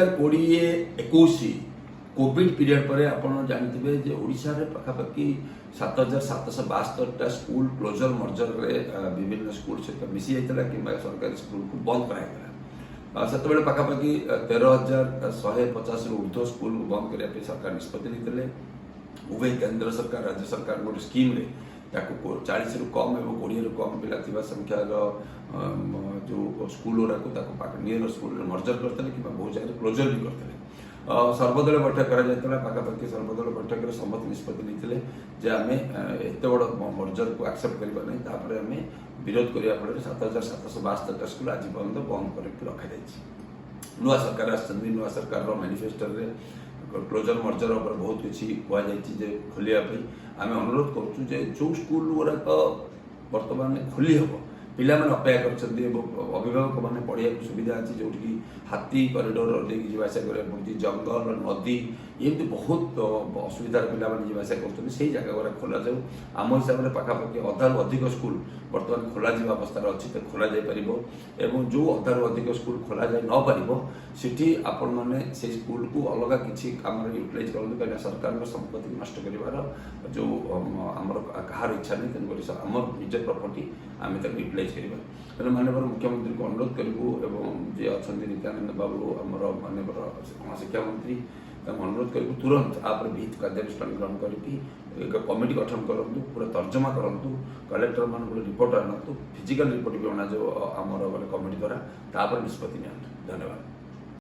2020-21 Covid period पर आप जानते जे ओडिशा रे पाखापाखि 7772 स्कूल क्लोजर मर्जर रे विभिन्न स्कूल सहित मिसी जाता कि सरकारी स्कूल को बंद कराइला से पाखापाखि 13,150 ऊर्ध्व स्कूल को बंद करने सरकार निष्पत्ति लेते उभय केंद्र सरकार राज्य सरकार गोटे स्कीम रे 40 रु कम और 20 रु कम पिला थिबा संख्यार जो स्कूल गुरा नियर स्कूल मर्जर करते कि बहुत जगह क्लोजर भी करते सर्वदलीय बैठक पाखापाखि सर्वदलीय बैठक में समस्त निष्पत्ति नहीं आम एत बड़ मर्जर को एक्सेप्ट करवा नहीं आम विरोध करने फल 7,772 स्कूल आज पर्यटन बंद करके रखा जाए। नुआ सरकार नुआ सरकार मैनिफेस्टो क्लोजर मर्जर पर बहुत किसी कहुई खोलिया आम अनुरोध करुँ जो स्कूल गुड़ाक बर्तमान खोली हम पिला मैंने अपेक्षा कर अभिभावक मैंने पढ़िया सुविधा अच्छी जो हाथी कॉरिडोर लेकिन जीवासा कर जंगल नदी एमती बहुत असुविधार पिला जीवासा कर जगह गुरा खोल जाऊ आम हिसाब से पाखापाखि अधारू अधिक स्कूल बर्तमान खोल अवस्था अच्छी तो खोल जापर जो अधारू अधिक स्कूल खोल जाए न पार से आपण मैंने से स्कूल को अलग किसी कम यूटिलाइज करूँ कहीं सरकार संपत्ति नष्ट कर जो आमर कहार इच्छा नहीं तेणुक आम निज प्रॉपर्टी आम यूटिलाइज करवा तेना माननीय मुख्यमंत्री को अनुरोध करूँ जी अच्छा नित्यानंद बाबू आमर माननीय शिक्षा मंत्री अनुरोध करूँ तुरंत आप विहित कार्यानुष्ठान ग्रहण करके कमिटी गठन करूँ पूरा तर्जमा करूँ कलेक्टर मान गोटे रिपोर्ट आणतु फिजिकल रिपोर्ट भी अणा आमर कमिटी द्वारा निष्पत्ति नि। धन्यवाद।